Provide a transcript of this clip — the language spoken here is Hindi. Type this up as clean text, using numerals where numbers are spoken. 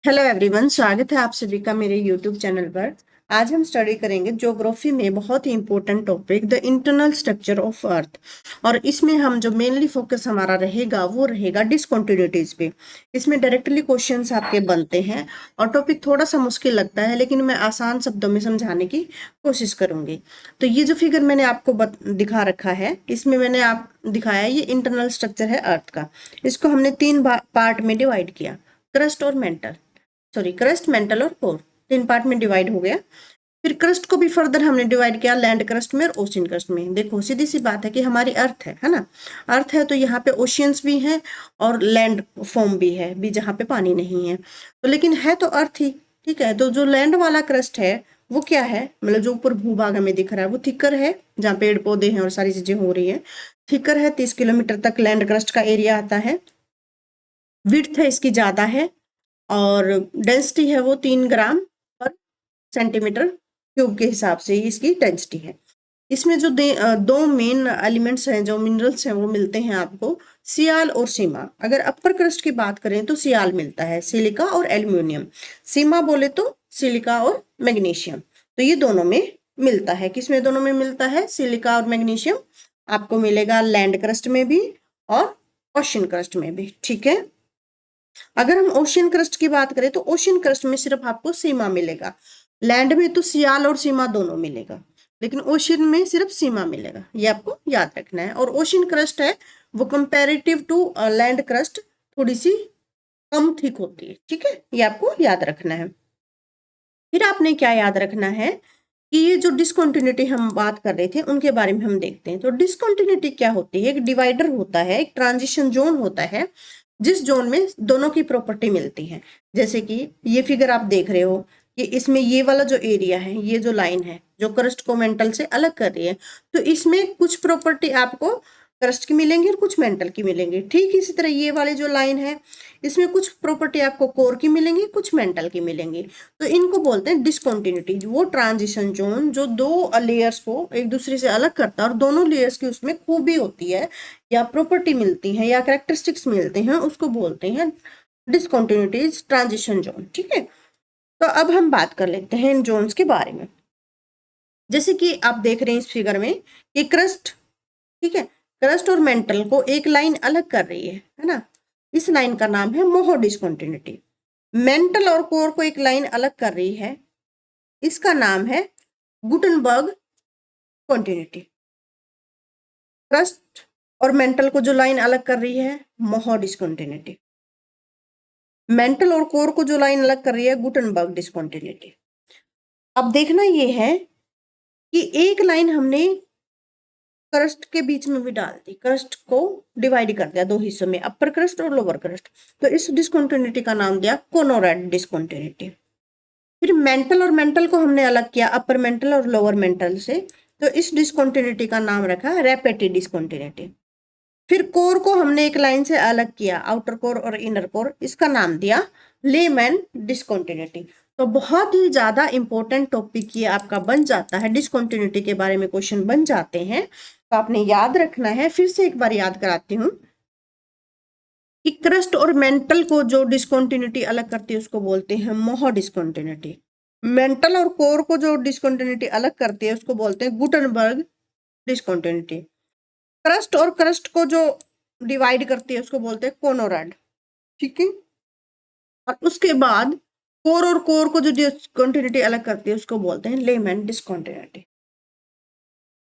हेलो एवरीवन, स्वागत है आप सभी का मेरे यूट्यूब चैनल पर। आज हम स्टडी करेंगे ज्योग्राफी में बहुत ही important topic the internal structure of earth. और इसमें हम जो मेनली फोकस हमारा रहेगा वो रहेगा डिसकंटिन्यूटीज पे। इसमें डायरेक्टली क्वेश्चंस आपके बनते हैं और टॉपिक थोड़ा सा मुश्किल लगता है, लेकिन मैं आसान शब्दों में समझाने की कोशिश करूंगी। तो ये जो फिगर मैंने आपको दिखा रखा है, इसमें मैंने आप दिखाया है ये इंटरनल स्ट्रक्चर है अर्थ का। इसको हमने तीन पार्ट में डिवाइड किया, क्रस्ट और मेंटल, क्रस्ट, मेंटल और कोर। तीन पार्ट में डिवाइड हो गया। फिर क्रस्ट को भी फर्दर हमने डिवाइड किया लैंड क्रस्ट में और ओशियन क्रस्ट में। देखो सीधी सी बात है कि हमारी अर्थ है ना, अर्थ है तो यहाँ पे ओशियंस भी हैं और लैंड फॉर्म भी है भी, जहाँ पे पानी नहीं है। तो लेकिन है तो अर्थ ही, ठीक है। तो जो लैंड वाला क्रस्ट है वो क्या है, मतलब जो ऊपर भूभाग हमें दिख रहा है वो थिकर है, जहाँ पेड़ पौधे हैं और सारी चीजें हो रही है। थिकर है, 30 किलोमीटर तक लैंड क्रस्ट का एरिया आता है। विड्थ है इसकी ज्यादा है और डेंसिटी है वो 3 ग्राम पर सेंटीमीटर क्यूब के हिसाब से इसकी डेंसिटी है। इसमें जो दो मेन एलिमेंट्स हैं, जो मिनरल्स हैं, वो मिलते हैं आपको, सियाल और सीमा। अगर अपर क्रस्ट की बात करें तो सियाल मिलता है, सिलिका और एल्यूमिनियम। सीमा बोले तो सिलिका और मैग्नीशियम। तो ये दोनों में मिलता है। किसमें दोनों में मिलता है? सिलिका और मैग्नीशियम आपको मिलेगा लैंड क्रस्ट में भी और ओशन क्रस्ट में भी, ठीक है। अगर हम ओशियन क्रस्ट की बात करें तो ओशियन क्रस्ट में सिर्फ आपको सीमा मिलेगा। लैंड में तो सियाल और सीमा दोनों मिलेगा, लेकिन ओशियन में सिर्फ सीमा मिलेगा, ये आपको याद रखना है। और ओशियन क्रस्ट है वो कंपैरेटिव टू लैंड क्रस्ट थोड़ी सी कम थिक होती है, ठीक है, ये आपको याद रखना है। फिर आपने क्या याद रखना है कि ये जो डिसकंटिन्यूटी हम बात कर रहे थे उनके बारे में हम देखते हैं। तो डिसकंटिन्यूटी क्या होती है? एक डिवाइडर होता है, एक ट्रांजिशन जोन होता है, जिस जोन में दोनों की प्रॉपर्टी मिलती है। जैसे कि ये फिगर आप देख रहे हो कि इसमें ये वाला जो एरिया है, ये जो लाइन है जो क्रस्ट को मेंटल से अलग कर रही है, तो इसमें कुछ प्रॉपर्टी आपको क्रस्ट की मिलेंगी और कुछ मेंटल की मिलेंगी। ठीक इसी तरह ये वाली जो लाइन है, इसमें कुछ प्रॉपर्टी आपको कोर की मिलेंगी, कुछ मेंटल की मिलेंगी। तो इनको बोलते हैं डिसकंटिन्यूटी। वो ट्रांजिशन जोन जो दो लेयर्स को एक दूसरे से अलग करता है और दोनों लेयर्स की उसमें खूबी होती है या प्रॉपर्टी मिलती है या कैरेक्टरिस्टिक्स मिलते हैं, उसको बोलते हैं डिसकंटिन्यूटीज ट्रांजिशन जोन, ठीक है। तो अब हम बात कर लेते हैं इन जोन्स के बारे में। जैसे कि आप देख रहे हैं इस फिगर में कि क्रस्ट, ठीक है, क्रस्ट और मेंटल को एक लाइन अलग कर रही है ना। इस लाइन का नाम है मोहो डिसकंटिन्यूटी। मेंटल और कोर को एक लाइन अलग कर रही है, इसका नाम है गुटनबर्ग कॉन्टिन्यूटी। क्रस्ट और मेंटल को जो लाइन अलग कर रही है, मोहो डिसकंटिन्यूटी। मेंटल और कोर को जो लाइन अलग कर रही है, गुटनबर्ग डिसकंटिन्यूटी। अब देखना ये है कि एक लाइन हमने क्रस्ट के बीच में भी डाल दी, क्रस्ट को डिवाइड कर दिया दो हिस्सों में, अपर क्रस्ट और लोअर क्रस्ट। तो इस डिसकंटिन्यूटी का नाम दिया कोनोरैड डिसकंटिन्यूटी। फिर मेंटल और मेंटल को हमने अलग किया, अपर मेंटल और लोअर मेंटल से, तो इस डिसकंटिन्यूटी का नाम रखा रेपेटी डिसकंटिन्यूटी। फिर कोर को हमने एक लाइन से अलग किया, आउटर कोर और इनर कोर, इसका नाम दिया लेमैन डिसकंटिन्यूटी। तो बहुत ही ज्यादा इंपॉर्टेंट टॉपिक ये आपका बन जाता है, डिसकंटिन्यूटी के बारे में क्वेश्चन बन जाते हैं, तो आपने याद रखना है। फिर से एक बार याद कराती हूँ कि क्रस्ट और मेंटल को जो डिसकंटिन्यूटी अलग करती है उसको बोलते हैं मोहो डिसकंटिन्यूटी। मेंटल और कोर को जो डिसकंटिन्यूटी अलग करती है उसको बोलते हैं गुटनबर्ग डिसकंटिन्यूटी। क्रस्ट और क्रस्ट को जो डिवाइड करती है उसको बोलते हैं कोनोरैड, ठीक है। और उसके बाद कोर और कोर को जो डिसकंटिन्यूटी अलग करती है उसको बोलते हैं लेमैन डिसकंटिन्यूटी।